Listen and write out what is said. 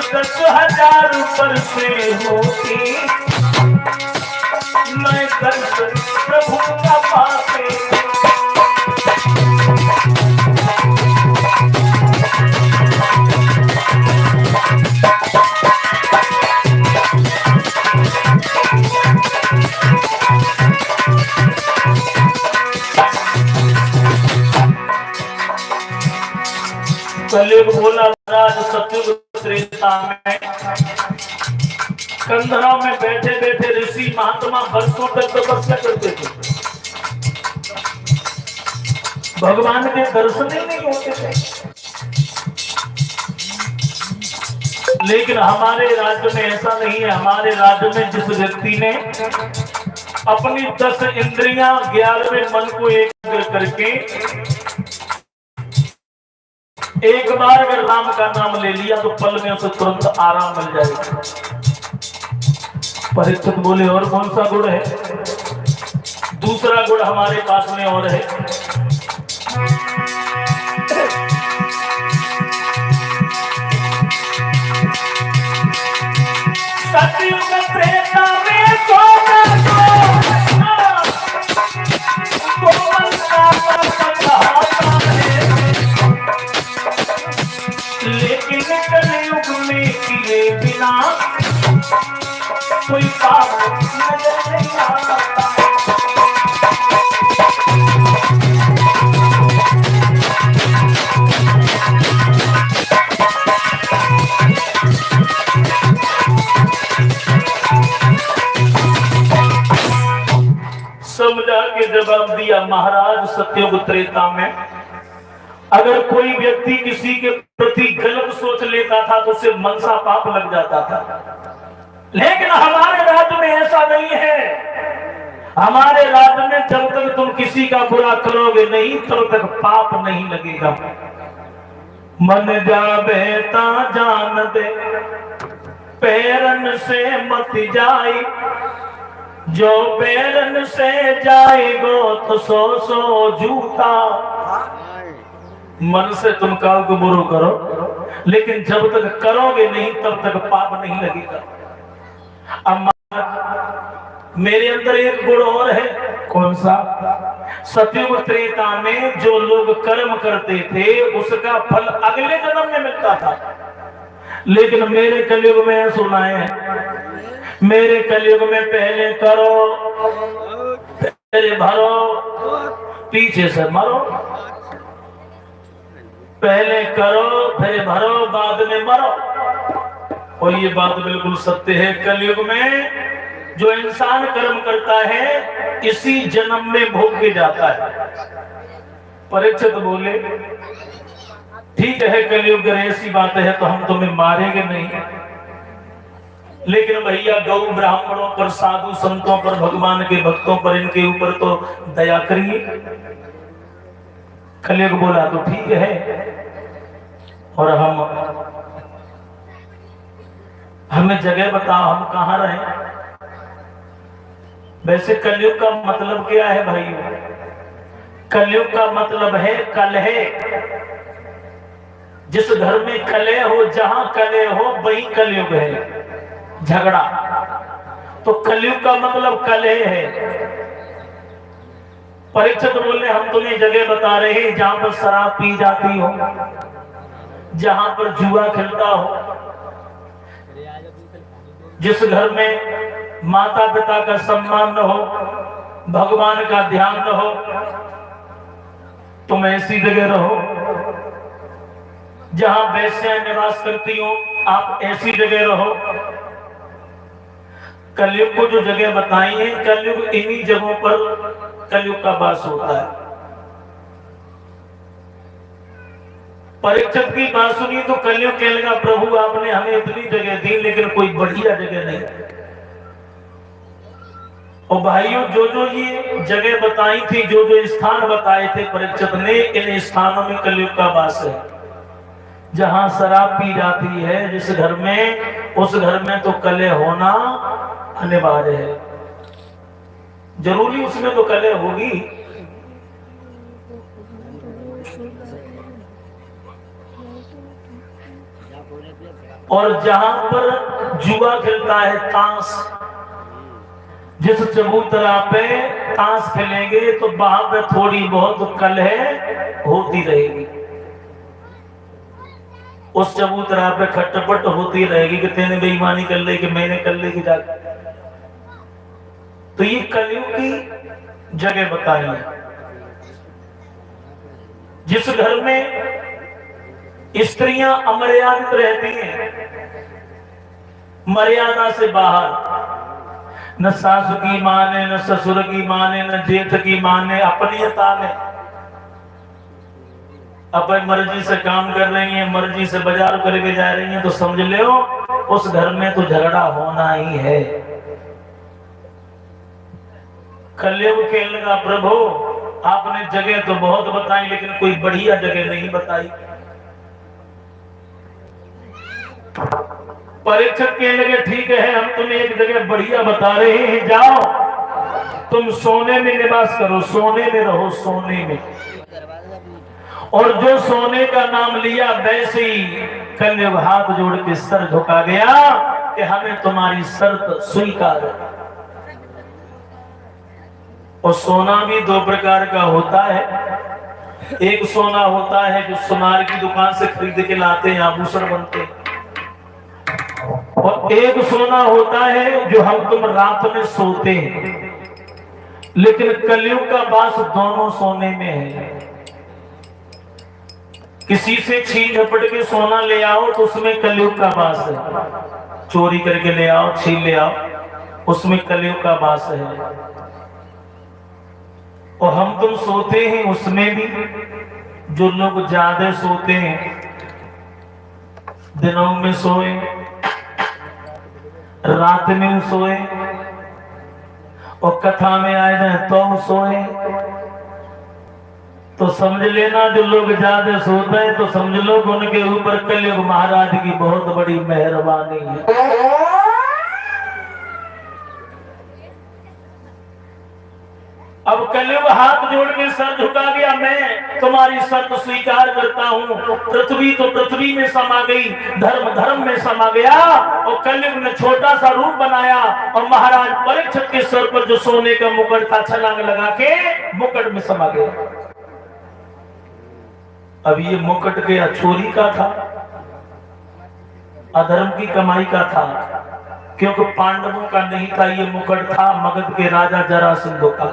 10,000 ऊपर से होती मैं दर्शन प्रभु का पाते। कलयुग बोला महाराज सतयुग त्रेता में कंधरा में बैठे बैठे ऋषि महात्मा वर्षों तक तपस्या करते थे, भगवान के दर्शन ही नहीं होते थे। लेकिन हमारे राज्य में ऐसा नहीं है। हमारे राज्य में जिस व्यक्ति ने अपनी 10 इंद्रियां 11वें मन को एकाग्र करके एक बार अगर राम का नाम ले लिया तो पल में उसे तुरंत आराम मिल जाएगा। परीक्षित बोले और कौन सा गुण है? दूसरा गुण हमारे पास में और है। सतयुग त्रेता में सोना लेकिन कलयुग में किए बिना कोई पाप नजर नहीं आता। समझा के जवाब दिया महाराज सतयुग त्रेता में अगर कोई व्यक्ति किसी के प्रति गलत सोच लेता था तो उसे मनसा पाप लग जाता था। लेकिन हमारे राज्य में ऐसा नहीं है। हमारे राज्य में जब तक तुम किसी का बुरा करोगे नहीं तब तक पाप नहीं लगेगा। मन जावे ता जान दे पैरन से मत जाए, जो पैरन से जाएगो तो 100 जूता। मन से तुम काल को बुरो करो लेकिन जब तक करोगे नहीं तब तक पाप नहीं लगेगा। अब मेरे अंदर एक गुण और है। कौन सा? सतयुग त्रेता में जो लोग कर्म करते थे उसका फल अगले जन्म में मिलता था। लेकिन मेरे कलयुग में सुना है, मेरे कलयुग में पहले करो पहले भरो पीछे से मरो, पहले करो फिर भरो बाद में मरो। और ये बात बिल्कुल सत्य है। कलयुग में जो इंसान कर्म करता है इसी जन्म में भोग के जाता है। परीक्षित बोले ठीक है कलयुग अगर ऐसी बात है तो हम तुम्हें मारेंगे नहीं, लेकिन भैया गौ ब्राह्मणों पर साधु संतों पर भगवान के भक्तों पर इनके ऊपर तो दया करिए। कलयुग बोला तो ठीक है। और हमें जगह बताओ हम कहां रहे। वैसे कलयुग का मतलब क्या है भाइयों? कलयुग का मतलब है कलह। जिस घर में कलह हो, जहां कलह हो वही कलयुग है, झगड़ा। तो कलयुग का मतलब कलह है। परीक्षित बोले हम तुम्हें जगह बता रहे हैं जहां पर शराब पी जाती हो, जहां पर जुआ खेलता हो, जिस घर में माता पिता का सम्मान न हो, भगवान का ध्यान न हो, तुम ऐसी जगह रहो। जहां वैश्याएं निवास करती हो आप ऐसी जगह रहो। कलयुग को जो जगह बताई है, कलयुग इन्हीं जगहों पर कलयुग का वास होता है। परीक्षित की बात सुनी तो कलयुग कहने लगा प्रभु आपने हमें इतनी जगह दी लेकिन कोई बढ़िया जगह नहीं। और भाइयों जो जो ये जगह बताई थी, जो जो स्थान बताए थे परीक्षित ने, इन स्थानों में कलयुग का वास है। जहां शराब पी जाती है जिस घर में, उस घर में तो कलह होना अनिवार्य है। जरूरी उसमें तो कलह होगी। और जहां पर जुआ खेलता है, ताश, जिस चबूतरा पे ताश खेलेंगे तो वहां पे थोड़ी बहुत कलह होती रहेगी। उस चबूतरा पे खटपट होती रहेगी कि तेने बेईमानी कर ली, कि मैंने कर ली, कि जाकर। तो ये कलयुग की जगह बताई है। जिस घर में स्त्रियां अमर्यादित रहती हैं, मर्यादा से बाहर, न सासु की माने, न ससुर की माने, न जेठ की माने, अपनीयता में अपनी मर्जी से काम कर रही हैं, मर्जी से बाजार करके जा रही हैं, तो समझ लो उस घर में तो झगड़ा होना ही है। कलयुग खेलने का प्रभु आपने जगह तो बहुत बताई, लेकिन कोई बढ़िया जगह नहीं बताई। परीक्षक के लगे ठीक है, हम तुम्हें एक जगह बढ़िया बता रहे हैं, जाओ तुम सोने में निवास करो, सोने में रहो, सोने में। और जो सोने का नाम लिया वैसे ही कलयुग हाथ जोड़ के सर झुका गया कि हमें तुम्हारी शर्त स्वीकार है। और सोना भी दो प्रकार का होता है। एक सोना होता है जो सुनार की दुकान से खरीद के लाते हैं, आभूषण बनते हैं। और एक सोना होता है जो हम तुम रात में सोते हैं। लेकिन कलयुग का वास दोनों सोने में है। किसी से छीन झपट के सोना ले आओ तो उसमें कलयुग का वास है। चोरी करके ले आओ, छीन ले आओ, उसमें कलयुग का वास है। और हम तुम सोते हैं उसमें भी। जो लोग ज्यादा सोते हैं, दिनों में सोए, रात में सोए, और कथा में आए जाए तो सोए, तो समझ लेना जो लोग ज्यादा सोते हैं तो समझ लो उनके ऊपर कलयुग महाराज की बहुत बड़ी मेहरबानी है। अब कलयुग हाथ जोड़ के सर झुका गया, मैं तुम्हारी शर्त स्वीकार करता हूँ। पृथ्वी तो पृथ्वी में समा गई, धर्म धर्म में समा गया, और कलयुग ने छोटा सा रूप बनाया और महाराज परीक्षित के सर पर जो सोने का मुकुट था छलांग लगा के मुकुट में समा गया। अब ये मुकुट के चोरी का था, अधर्म की कमाई का था, क्योंकि पांडवों का नहीं था ये मुकुट, था मगध के राजा जरासंध का।